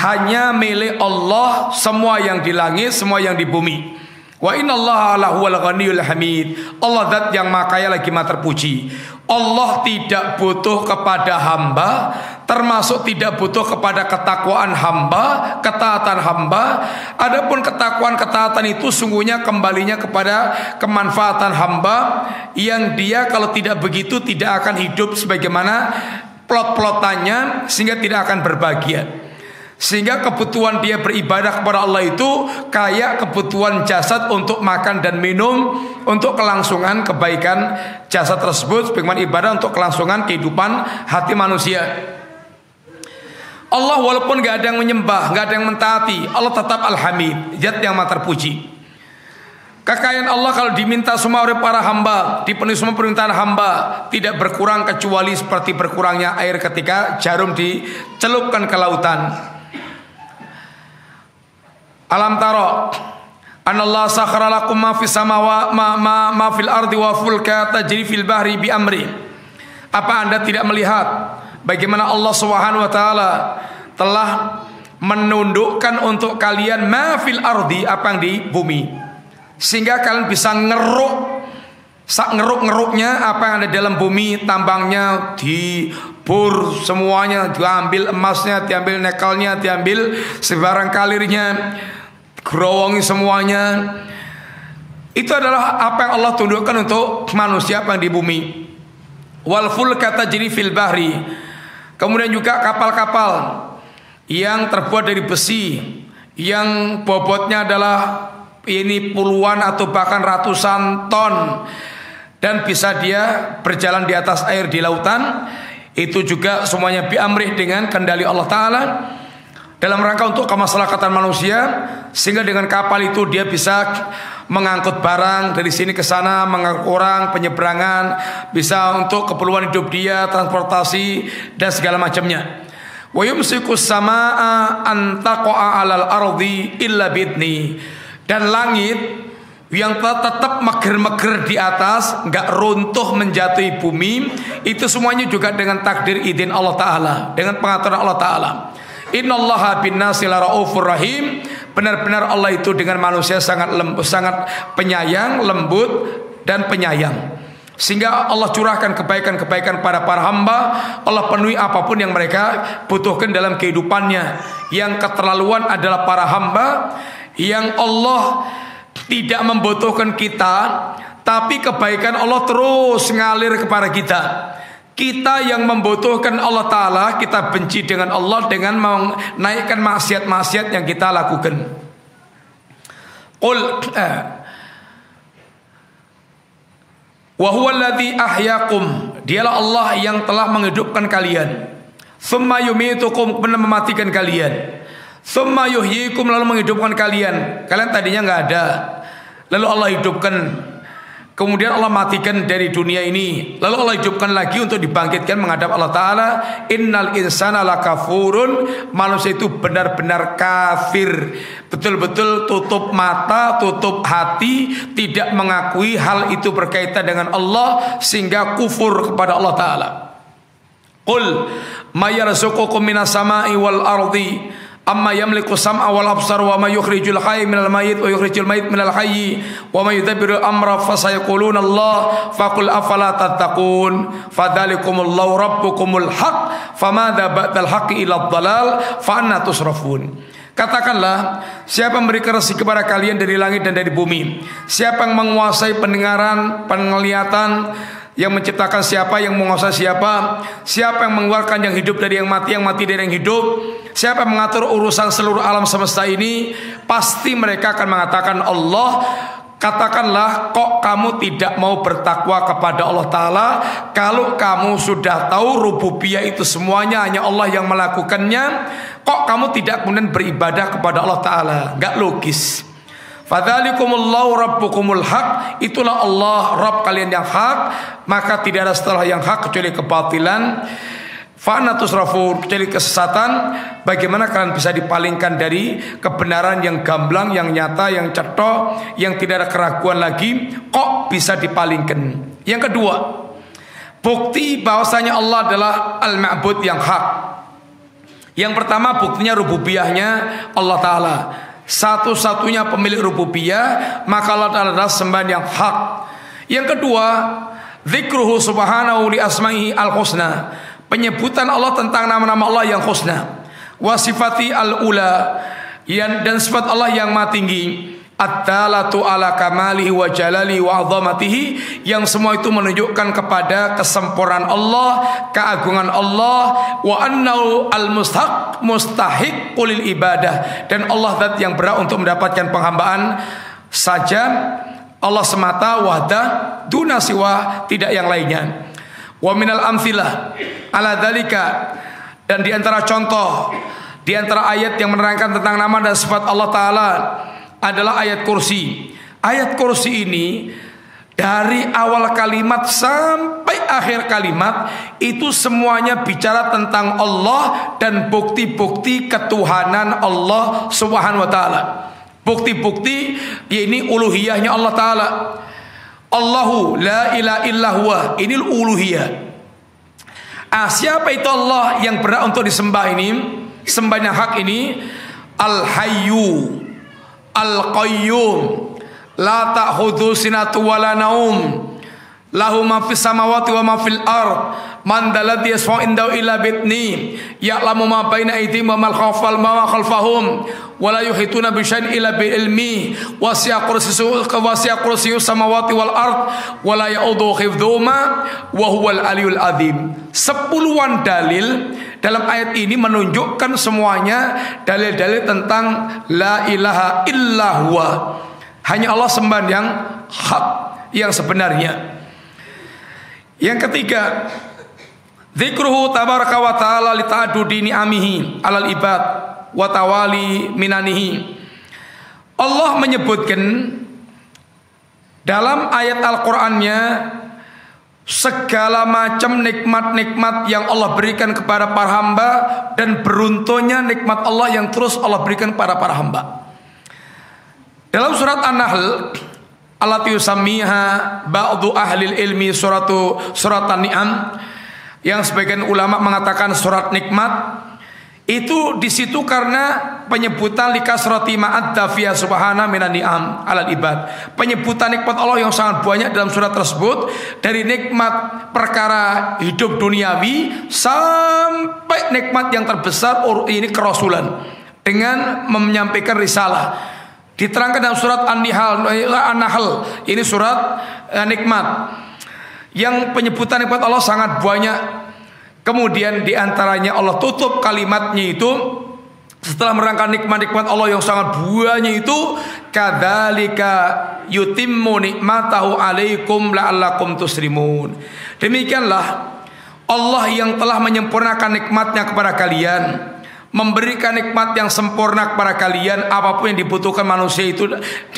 Hanya milik Allah semua yang di langit, semua yang di bumi. Wa innallaha lahuwal ghaniyul hamid. Allah zat yang maha kaya lagi maha terpuji. Allah tidak butuh kepada hamba, termasuk tidak butuh kepada ketakwaan hamba, ketaatan hamba. Adapun ketakwaan-ketaatan itu sungguhnya kembalinya kepada kemanfaatan hamba, yang dia kalau tidak begitu tidak akan hidup sebagaimana plot-plotannya, sehingga tidak akan berbahagia. Sehingga kebutuhan dia beribadah kepada Allah itu kayak kebutuhan jasad untuk makan dan minum, untuk kelangsungan kebaikan jasad tersebut, sebagaimana ibadah untuk kelangsungan kehidupan hati manusia. Allah walaupun gak ada yang menyembah, gak ada yang mentaati, Allah tetap Al-Hamid, zat yang maha terpuji. Kekayaan Allah kalau diminta semua oleh para hamba, dipenuhi semua permintaan hamba, tidak berkurang kecuali seperti berkurangnya air ketika jarum dicelupkan ke lautan. Alam taro anallah sakhara lakum ma fis samawati ma fil ardi wa fulka tajri fil bahri bi amri. Apa Anda tidak melihat bagaimana Allah Subhanahu wa taala telah menundukkan untuk kalian ma fil ardi, apa yang di bumi, sehingga kalian bisa ngeruk-ngeruknya apa yang ada dalam bumi, tambangnya dibur semuanya, diambil emasnya, diambil nikelnya, diambil sebarang kalirnya, gerowongi semuanya. Itu adalah apa yang Allah tundukkan untuk manusia apa yang di bumi. Wal fulka tajri fil bahri. Kemudian juga kapal-kapal yang terbuat dari besi, yang bobotnya adalah ini puluhan atau bahkan ratusan ton, dan bisa dia berjalan di atas air di lautan. Itu juga semuanya biamrih, dengan kendali Allah Ta'ala, dalam rangka untuk kemaslahatan manusia, sehingga dengan kapal itu dia bisa mengangkut barang dari sini ke sana, mengangkut orang, penyeberangan, bisa untuk keperluan hidup dia, transportasi dan segala macamnya. Wa yumsikus samaa an taqa'a 'alal ardi illa bidni. Dan langit yang tetap meger-meger di atas, enggak runtuh menjatuhi bumi, itu semuanya juga dengan takdir izin Allah Ta'ala, dengan pengaturan Allah Ta'ala. Innallaha binnasi laraufur rahim. Benar-benar Allah itu dengan manusia sangat penyayang, lembut dan penyayang, sehingga Allah curahkan kebaikan-kebaikan pada para hamba. Allah penuhi apapun yang mereka butuhkan dalam kehidupannya. Yang keterlaluan adalah para hamba yang Allah tidak membutuhkan kita, tapi kebaikan Allah terus ngalir kepada kita. Kita yang membutuhkan Allah Ta'ala, kita benci dengan Allah dengan menaikkan maksiat-maksiat yang kita lakukan. Qul wa huwa alladhi ahyakum. Dialah Allah yang telah menghidupkan kalian. Tsumma yumitukum, benar mematikan kalian. Tsumma yuhyikum, lalu menghidupkan kalian. Kalian tadinya nggak ada, lalu Allah hidupkan. Kemudian Allah matikan dari dunia ini, lalu Allah hidupkan lagi untuk dibangkitkan menghadap Allah Ta'ala. Innal insana lakafurun. Manusia itu benar-benar kafir, betul-betul tutup mata, tutup hati, tidak mengakui hal itu berkaitan dengan Allah, sehingga kufur kepada Allah Ta'ala. Qul may yarzuqukum minas sama'i wal ardi amma yamliku sam'a wal absar wa may yukhrijul hayy minal mayyit wa yukhrijul mayyit minal hayy wa may yudabbiru amra fasayaquluna Allah faqul afala tattaqun fadzalikumullahu rabbukumul haq famadza ba'dal haqqi illa dhalal fa anna tusrafun. Katakanlah, siapa memberikan rezeki kepada kalian dari langit dan dari bumi? Siapa yang menguasai pendengaran, penglihatan, yang menciptakan siapa, yang menguasai siapa, siapa yang mengeluarkan yang hidup dari yang mati dari yang hidup, siapa yang mengatur urusan seluruh alam semesta ini, pasti mereka akan mengatakan Allah. Katakanlah, kok kamu tidak mau bertakwa kepada Allah Ta'ala? Kalau kamu sudah tahu rububiyah itu semuanya hanya Allah yang melakukannya, kok kamu tidak kemudian beribadah kepada Allah Ta'ala? Gak logis. Fadzalikumullahu rabbukumul haq, itulah Allah Rabb kalian yang hak, maka tidak ada setelah yang hak kecuali kebatilan. Fa'na tusrafu, kecuali kesesatan. Bagaimana kalian bisa dipalingkan dari kebenaran yang gamblang, yang nyata, yang cetok, yang tidak ada keraguan lagi? Kok bisa dipalingkan? Yang kedua, bukti bahwasanya Allah adalah al-ma'bud yang hak. Yang pertama, buktinya rububiyahnya Allah Ta'ala, satu-satunya pemilik rububiyah, maka Allah Ta'ala adalah sembahan yang hak. Yang kedua, dzikruhu subhanahu li asma'ihi al-husna, penyebutan Allah tentang nama-nama Allah yang husna, wa sifati al-ula, dan sifat Allah yang maha tinggi, at-talatu ala kamalihi wa jalalihi wa azamatihi, yang semua itu menunjukkan kepada kesempurnaan Allah, keagungan Allah, wa annahu al-mustahiq qulil ibadah, dan Allah zat yang berhak untuk mendapatkan penghambaan saja, Allah semata wahdah duna siwa, tidak yang lainnya. Wa minal amthilah ala dzalika, dan di antara contoh, di antara ayat yang menerangkan tentang nama dan sifat Allah Ta'ala adalah ayat kursi. Ayat kursi ini dari awal kalimat sampai akhir kalimat itu semuanya bicara tentang Allah dan bukti-bukti ketuhanan Allah Subhanahu wa Ta'ala. Bukti-bukti ini uluhiyahnya Allah Ta'ala. Allahu la ilaha illa huwa, ini uluhiyah. Siapa itu Allah yang berhak untuk disembah ini, sembahnya hak ini? Al-Hayyu Al-Qayyum, la ta'khudhu sinatu wala naum, lahu ma fis samawati wa ma fil ard, man dalladhi yasfa'u indahu illa bi'idhni, ya'lamu ma baina aydihim wa ma khalfahum, wa la yuhituna bi syai'in illa bi ilmi, wasi'a kursiyyuhu samawati wal ard, wa la ya'udhu hifdhuhuma wa huwal aliyyul azim. 10-an dalil dalam ayat ini menunjukkan semuanya dalil-dalil tentang la ilaha illa huwa, hanya Allah sembahan yang hak, yang sebenarnya. Yang ketiga, dzikruhu tabaraka wa ta'ala li ta'addudi ni'amihi 'alal ibad wa tawali minanihi. Allah menyebutkan dalam ayat Al-Qur'annya segala macam nikmat-nikmat yang Allah berikan kepada para hamba, dan beruntungnya nikmat Allah yang terus Allah berikan kepada para hamba. Dalam surat An-Nahl, allati yusammiha ba'du ahlil ilmi surat An-Ni'am, yang sebagian ulama mengatakan surat nikmat, itu di situ karena penyebutan likasrati ma'adda fiya subhana minan ni'am alal ibad, penyebutan nikmat Allah yang sangat banyak dalam surat tersebut, dari nikmat perkara hidup duniawi sampai nikmat yang terbesar ini kerasulan dengan menyampaikan risalah. Diterangkan dalam surat An-Nahl, ini surat nikmat, yang penyebutan nikmat Allah sangat banyak. Kemudian diantaranya Allah tutup kalimatnya itu setelah merangkai nikmat-nikmat Allah yang sangat banyak itu, kadzalika yutimmu nikmatahu alaikum la'allakum tuslimun. Demikianlah Allah yang telah menyempurnakan nikmatnya kepada kalian, memberikan nikmat yang sempurna kepada kalian. Apapun yang dibutuhkan manusia itu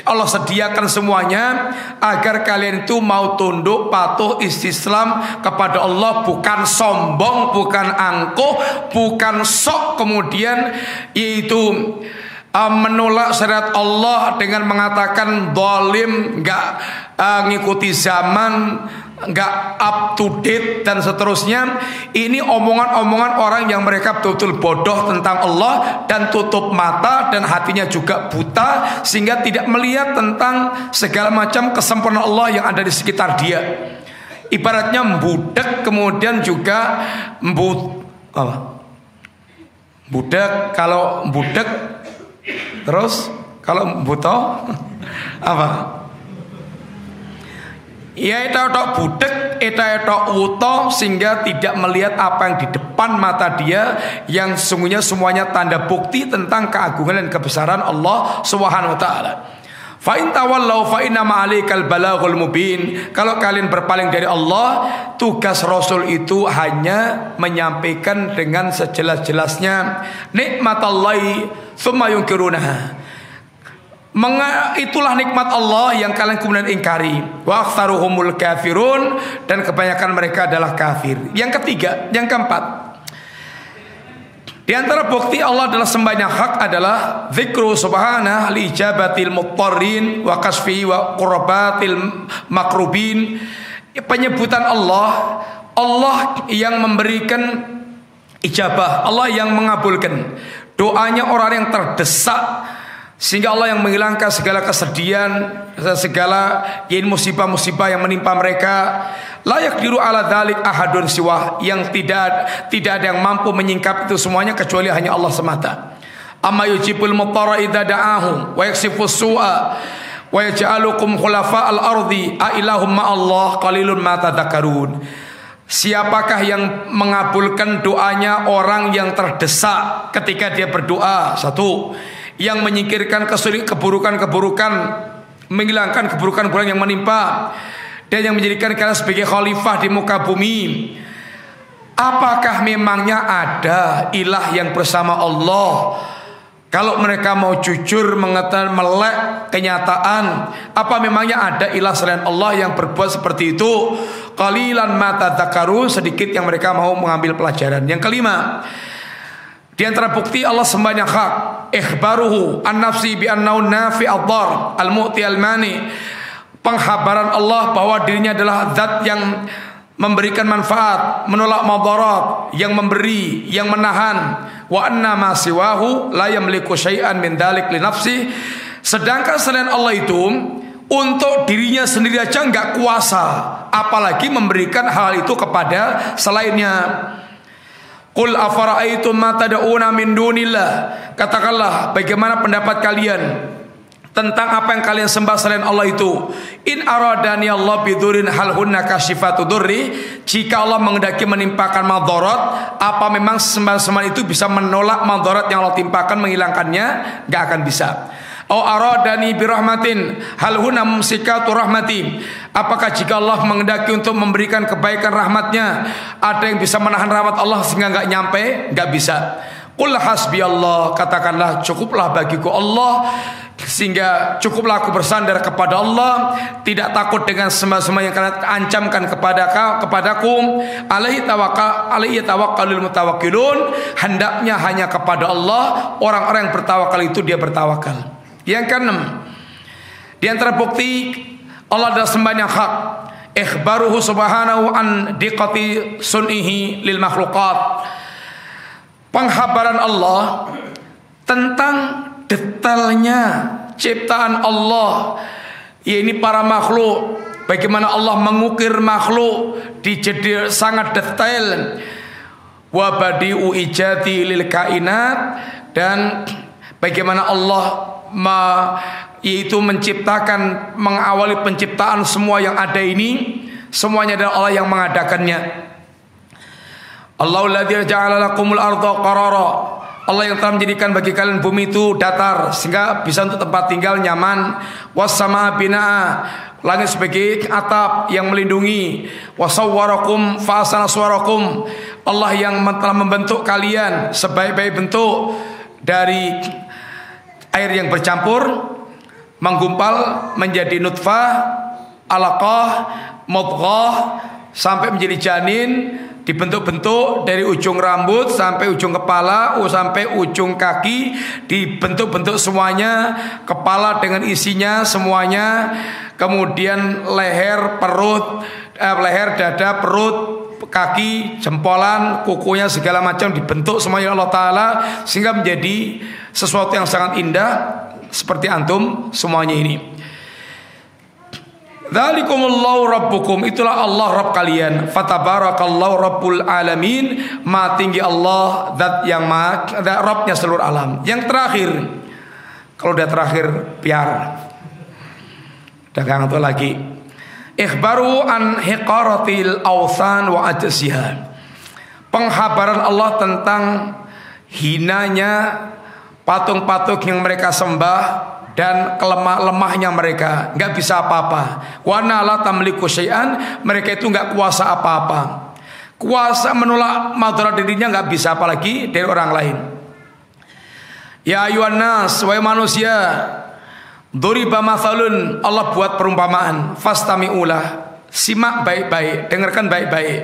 Allah sediakan semuanya, agar kalian itu mau tunduk, patuh, istislam kepada Allah, bukan sombong, bukan angkuh, bukan sok kemudian yaitu menolak syariat Allah dengan mengatakan zalim, nggak ngikuti zaman, nggak up to date dan seterusnya. Ini omongan-omongan orang yang mereka betul-betul bodoh tentang Allah dan tutup mata dan hatinya juga buta, sehingga tidak melihat tentang segala macam kesempurnaan Allah yang ada di sekitar dia. Ibaratnya budak, kemudian juga budak, kalau budak terus kalau buta apa? Ya tok budek, tok wuto, sehingga tidak melihat apa yang di depan mata dia, yang sesungguhnya semuanya tanda bukti tentang keagungan dan kebesaran Allah Subhanahu wa taala. Fa in tawallau fa inna ma'alikal balaghul mubin. Kalau kalian berpaling dari Allah, tugas Rasul itu hanya menyampaikan dengan sejelas-jelasnya nikmatallahi tsumma yunkirunaha. Itulah nikmat Allah yang kalian kemudian ingkari. Wa aktsaruhumul kafirun, dan kebanyakan mereka adalah kafir. Yang ketiga, yang keempat, di antara bukti Allah adalah sembahyang hak adalah zikru subhanahu li ijabatil muttarrin wa kasfi wa qurbatil makrubin. Penyebutan Allah, Allah yang memberikan ijabah, Allah yang mengabulkan doanya orang yang terdesak, sehingga Allah yang menghilangkan segala kesedihan, segala musibah-musibah yang menimpa mereka. Layak diru ala dzalik ahadun siwah, yang tidak ada yang mampu menyingkap itu semuanya kecuali hanya Allah semata. Amma yujibul muttara idza da'ahu wa yaksifus su'a wa yaj'alukum khulafa'al ardi a ilahum ma Allah qalilun ma tadhakkarun. Siapakah yang mengabulkan doanya orang yang terdesak ketika dia berdoa? Satu, yang menyingkirkan keburukan-keburukan, menghilangkan keburukan-keburukan yang menimpa, dan yang menjadikan kalian sebagai khalifah di muka bumi. Apakah memangnya ada ilah yang bersama Allah? Kalau mereka mau jujur mengatakan melek kenyataan, apa memangnya ada ilah selain Allah yang berbuat seperti itu? Qalilan ma tadhakkarun, sedikit yang mereka mau mengambil pelajaran. Yang kelima, di antara bukti Allah sembahyang hak, ikhbaruhu an-nafsi bi annahu nafi ad-dar al-mu'ti al-mani. Penghabaran Allah bahwa dirinya adalah zat yang memberikan manfaat, menolak madarat, yang memberi, yang menahan. Wa anna ma siwahu la yamliku syai'an min dzalik li nafsi. Sedangkan selain Allah itu untuk dirinya sendiri aja enggak kuasa, apalagi memberikan hal itu kepada selainnya. Qul afara'aitum ma tad'una min dunillah. Katakanlah, bagaimana pendapat kalian tentang apa yang kalian sembah selain Allah itu? In aradani Allah bidurin hal hunna kashifatu durri. Jika Allah menghendaki menimpakan madarat, apa memang sembah-sembah itu bisa menolak madarat yang Allah timpakan, menghilangkannya? Enggak akan bisa. Au aradani birahmatin hal hunna mumsikatu rahmati. Apakah jika Allah menghendaki untuk memberikan kebaikan rahmatnya, ada yang bisa menahan rahmat Allah sehingga enggak nyampe? Enggak bisa. Qul hasbi Allah, katakanlah cukuplah bagiku Allah, sehingga cukuplah aku bersandar kepada Allah, tidak takut dengan sembah-sembah yang kalian ancamkan kepadaku. Alaihi tawakkalul mutawakkilun. Hendaknya hanya kepada Allah orang-orang yang bertawakal itu dia bertawakal. Yang keenam, di antara bukti Allah adalah sembahyang hak, ikhbaruhu subhanahu an diqati sun'ihi lil makhluqat. Penghabaran Allah tentang detailnya ciptaan Allah, yaitu para makhluk. Bagaimana Allah mengukir makhluk dijadi sangat detail. Wa badi'u ijati lil kainat, dan bagaimana Allah yaitu menciptakan, mengawali penciptaan semua yang ada ini, semuanya adalah Allah yang mengadakannya. Allahul ladzi ja'ala lakumul arda qarara. Allah yang telah menjadikan bagi kalian bumi itu datar sehingga bisa untuk tempat tinggal nyaman. Was samaa binaa, langit sebagai atap yang melindungi. Wasawwarakum fa ahsana suwarakum. Allah yang telah membentuk kalian sebaik-baik bentuk dari air yang bercampur, menggumpal menjadi nutfah, alaqah, mudghah, sampai menjadi janin, dibentuk-bentuk dari ujung rambut sampai ujung kepala, sampai ujung kaki, dibentuk-bentuk semuanya, kepala dengan isinya semuanya, kemudian leher, perut, leher, dada, perut, kaki, jempolan, kukunya, segala macam dibentuk semuanya Allah Ta'ala, sehingga menjadi sesuatu yang sangat indah seperti antum semuanya ini. Dzalikumullahu rabbukum, itulah Allah Rabb kalian. Fatabarakallahu rabbul alamin, maha tinggi Allah, zat yang maha, Rabbnya seluruh alam. Yang terakhir, kalau udah terakhir piar dagang itu lagi, Ikhbaru an hiqaratil awthan wa ajziha. Penghabaran Allah tentang hinanya patung-patung yang mereka sembah dan lemahnya mereka, nggak bisa apa-apa. Wa la tamliku syai'an, mereka itu nggak kuasa apa-apa. Kuasa menolak madarat dirinya nggak bisa, apalagi dari orang lain. Ya ayuhan nas, wahai manusia, duriba mathalun, Allah buat perumpamaan, fastami'ulah, simak baik-baik, dengarkan baik-baik.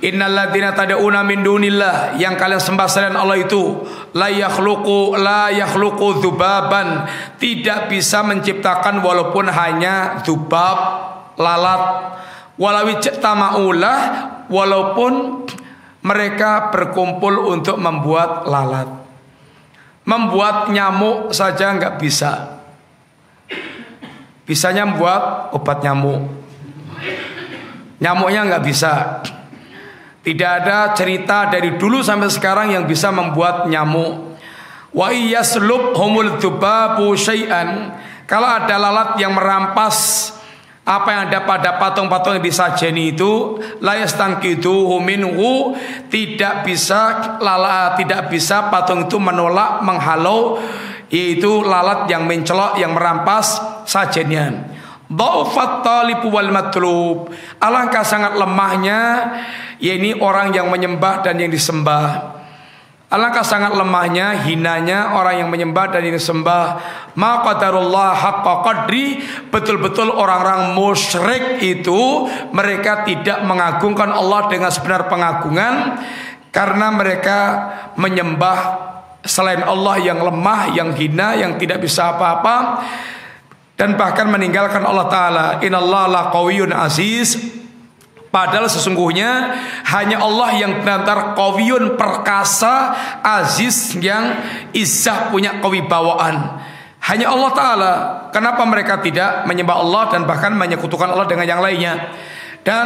Innalladzina tad'una min dunillah, yang kalian sembah selain Allah itu, la yakhluqu dzubaban, tidak bisa menciptakan walaupun hanya dzubab, lalat. Walawi tamaulah, walaupun mereka berkumpul untuk membuat lalat. Membuat nyamuk saja nggak bisa. Bisanya membuat obat nyamuk. Nyamuknya nggak bisa. Tidak ada cerita dari dulu sampai sekarang yang bisa membuat nyamuk. Wa iyaslubhumul dzubabu syai'an, kalau ada lalat yang merampas apa yang ada pada patung-patung yang disajeni itu, la yastanqiduhu minhu, tidak bisa patung itu menolak, menghalau, yaitu lalat yang mencelok, yang merampas sajennya. Dha'ufat talib wal matlub, alangkah sangat lemahnya yakni orang yang menyembah dan yang disembah. Alangkah sangat lemahnya, hinanya orang yang menyembah dan yang disembah. Ma qadarullah haqqa qadri, betul-betul orang-orang musyrik itu mereka tidak mengagungkan Allah dengan sebenar pengagungan, karena mereka menyembah selain Allah yang lemah, yang hina, yang tidak bisa apa-apa, dan bahkan meninggalkan Allah Ta'ala. Innallaha laqawiyyun aziz, padahal sesungguhnya hanya Allah yang benar-benar qawiyun, perkasa, aziz, yang izzah, punya kewibawaan. Hanya Allah Ta'ala. Kenapa mereka tidak menyembah Allah dan bahkan menyekutukan Allah dengan yang lainnya? Dan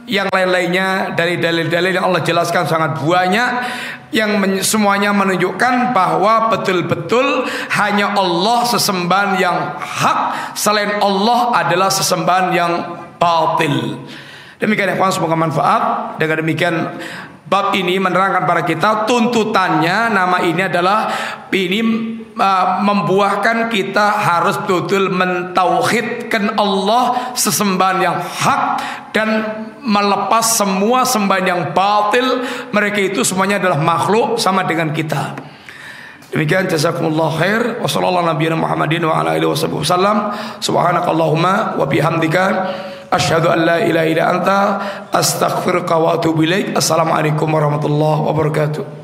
yang lain-lainnya dari dalil-dalil yang Allah jelaskan sangat banyak, yang semuanya menunjukkan bahwa betul-betul hanya Allah sesembahan yang hak, selain Allah adalah sesembahan yang batil. Demikian ya, semoga manfaat. Dengan demikian bab ini menerangkan pada kita tuntutannya, nama ini adalah membuahkan kita harus betul mentauhidkan Allah sesembahan yang hak dan melepas semua sembahan yang batil. Mereka itu semuanya adalah makhluk sama dengan kita. Demikian, jazakumullah khair. Wassallallahu nabiyana Muhammadin wa ala alihi wasallam. Subhanakallahumma wa bihamdika asyhadu an la ilaha illa anta astaghfiruka wa atubu ilaik. Assalamualaikum warahmatullahi wabarakatuh.